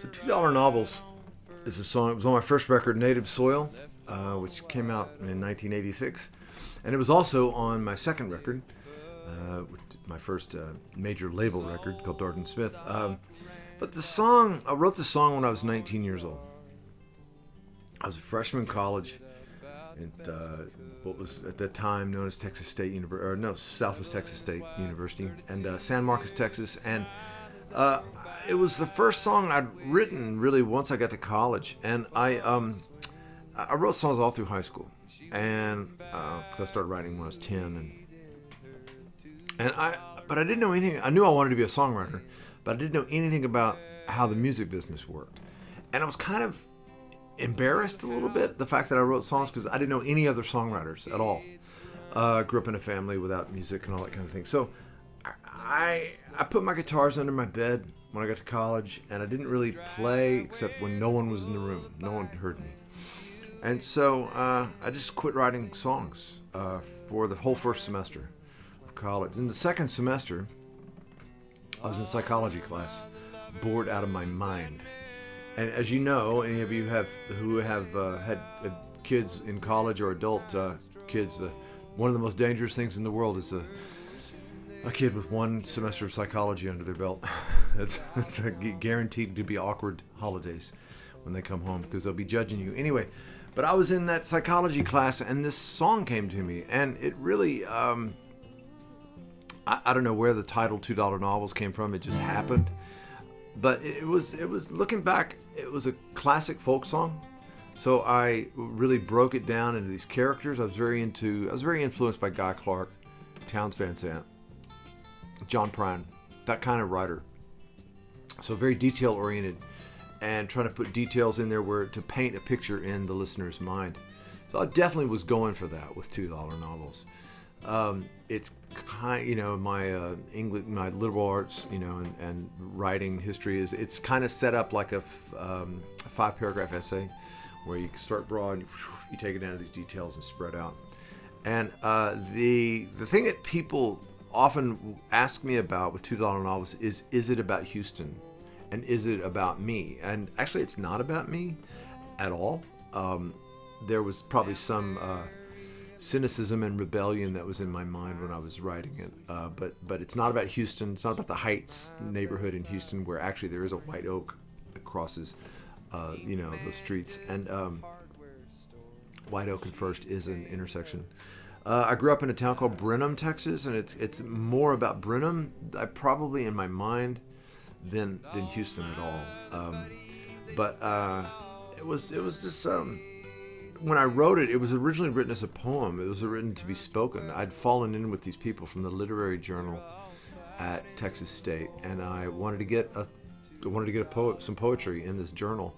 So $2 Novels is a song. It was on my first record, Native Soil, which came out in 1986. And it was also on my second record, my first major label record called Darden Smith. But the song, I wrote the song when I was 19 years old. I was a freshman in college at what was at that time known as Texas State University, or no, Southwest Texas State University, and San Marcos, Texas. And it was the first song I'd written really once I got to college. And I wrote songs all through high school, and because I started writing when I was 10, but I didn't know anything. I knew I wanted to be a songwriter, but I didn't know anything about how the music business worked. And I was kind of embarrassed a little bit, the fact that I wrote songs, because I didn't know any other songwriters at all. Grew up in a family without music and all that kind of thing. So I put my guitars under my bed when I got to college, and I didn't really play except when no one was in the room. No one heard me. And so I just quit writing songs for the whole first semester of college. In the second semester, I was in psychology class, bored out of my mind. And as you know, any of you who have had kids in college or adult kids, one of the most dangerous things in the world is a kid with one semester of psychology under their belt. It's guaranteed to be awkward holidays when they come home, because they'll be judging you. Anyway, but I was in that psychology class, and this song came to me, and it really, I don't know where the title $2 Novels came from. It just happened. But it was looking back, it was a classic folk song. So I really broke it down into these characters. I was very influenced by Guy Clark, Townes Van Sant, John Prine, that kind of writer. So very detail oriented, and trying to put details in there to paint a picture in the listener's mind. So I definitely was going for that with $2 Novels. It's kind, my English, my liberal arts, and writing history it's kind of set up like a 5-paragraph essay, where you start broad, and you take it down to these details and spread out. And the thing that people often ask me about with $2 Novels is it about Houston, and is it about me? And actually, it's not about me at all. There was probably some cynicism and rebellion that was in my mind when I was writing it, but it's not about Houston. It's not about the Heights neighborhood in Houston, where actually there is a white oak that crosses those streets, and White Oak and First is an intersection. I grew up in a town called Brenham, Texas, and it's more about Brenham, probably in my mind, than Houston at all. But it was just when I wrote it, it was originally written as a poem. It was written to be spoken. I'd fallen in with these people from the literary journal at Texas State, and I wanted to get some poetry in this journal.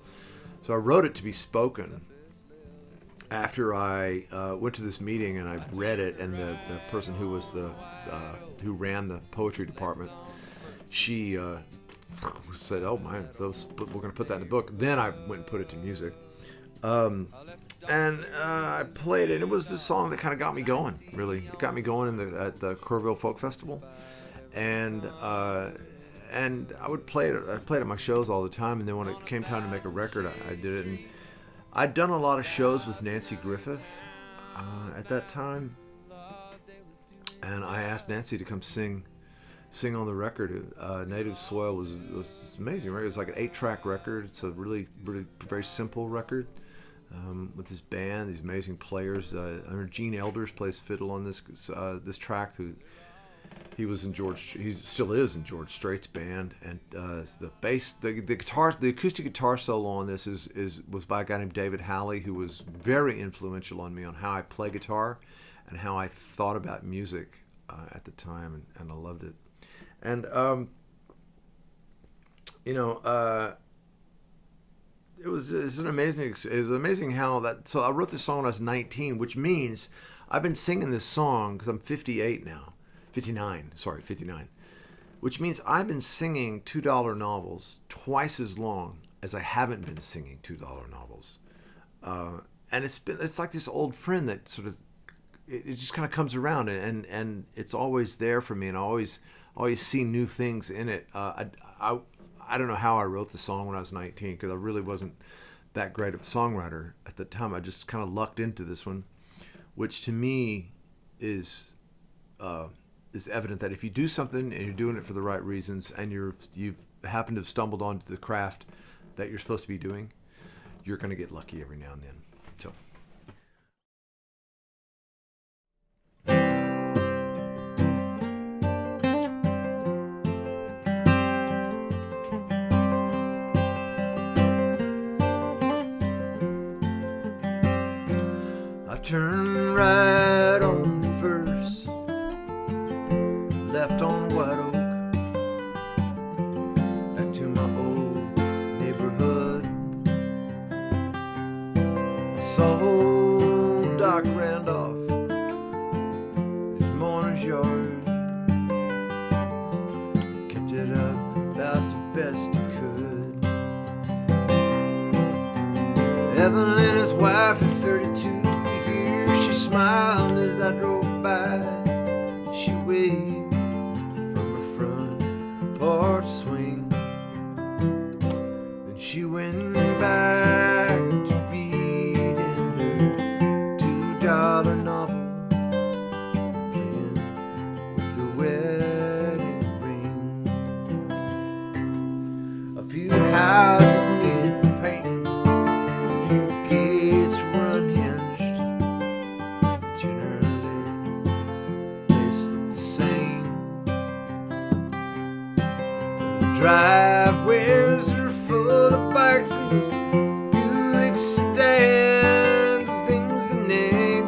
So I wrote it to be spoken. After I went to this meeting and I read it, and the person who was who ran the poetry department, she said, "Oh man, we're going to put that in the book." Then I went and put it to music. And I played it. It was this song that kind of got me going, really. It got me going at the Kerrville Folk Festival. And I would play it. I played at my shows all the time. And then when it came time to make a record, I did it. And I'd done a lot of shows with Nanci Griffith at that time. And I asked Nanci to come sing on the record. Native Soil was amazing, right? It was like an 8-track record. It's a really, really very simple record. With this band, these amazing players. Gene Elders plays fiddle on this track. He still is in George Strait's band, and the bass, the guitar, the acoustic guitar solo on this was by a guy named David Halley, who was very influential on me on how I play guitar and how I thought about music at the time, and I loved it. And It was amazing how that. So I wrote this song when I was 19, which means I've been singing this song because I'm 58 now, 59. Sorry, 59. Which means I've been singing $2 Novels twice as long as I haven't been singing $2 Novels, and it's like this old friend that sort of it just kind of comes around, and it's always there for me, and I always see new things in it. I don't know how I wrote the song when I was 19 because I really wasn't that great of a songwriter at the time. I just kind of lucked into this one, which to me is evident that if you do something and you're doing it for the right reasons and you've happened to have stumbled onto the craft that you're supposed to be doing, you're going to get lucky every now and then. So. I turned right on first, left on White Oak, back to my old neighborhood. I saw old Doc Randolph, his mourner's yard, kept it up about the best he could. Evelyn and his wife at 32, she smiled as I drove by. She waved from her front porch swing. Then she went back to reading her $2 novel, playing with her wedding ring. A few houses needed painting, a few gates were unhinged. Generally, they look the same. The driveways are full of bikes and those Buick sedans, the things that no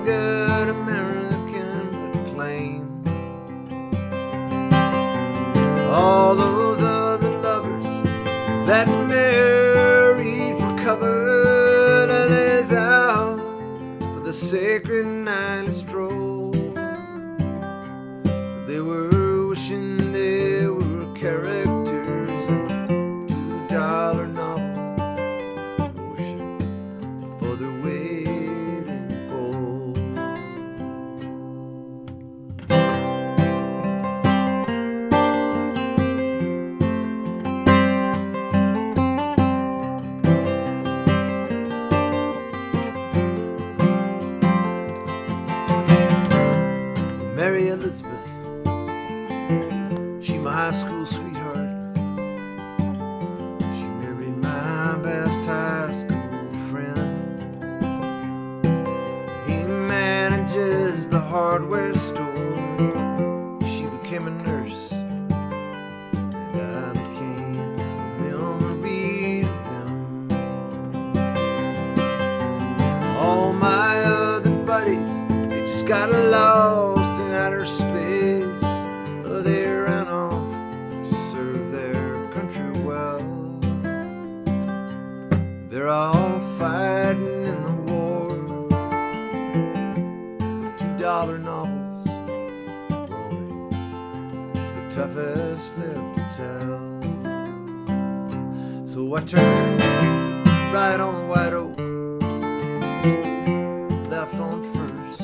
good American would claim. All those other lovers that married for cover, lays out for the sacred nightly stroll. They were wishing they were characters in a $2 novel, wishing for their weight in gold. Mary Elizabeth, she my high school sweetheart. She married my best high school friend. He manages the hardware store. She became a nurse, and I became a memory of them. All my other buddies, they just got lost in outer space. They ran off to serve their country well. They're all fighting in the war. $2 novels, rolling the toughest left to tell. So I turned right on White Oak, left on First,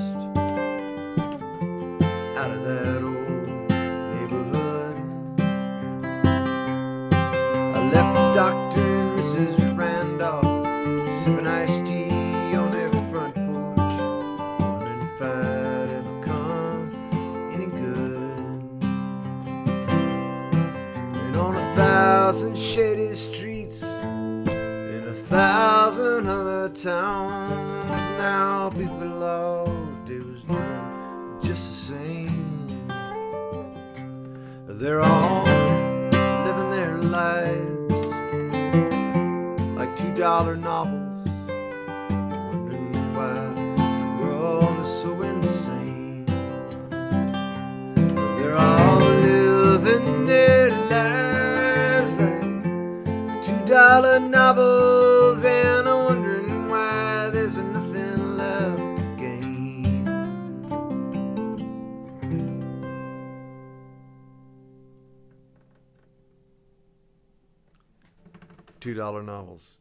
out of that old neighborhood. I left the doctor and Mrs. Randolph sipping iced tea on their front porch, wondering if I'd ever come any good. And on 1,000 shady streets in 1,000 other towns, now people all do is know just the same. They're all living their lives like $2 novels, wondering why the world is so insane. They're all living their lives like $2 novels, and I'm wondering why there's nothing left to gain. $2 novels.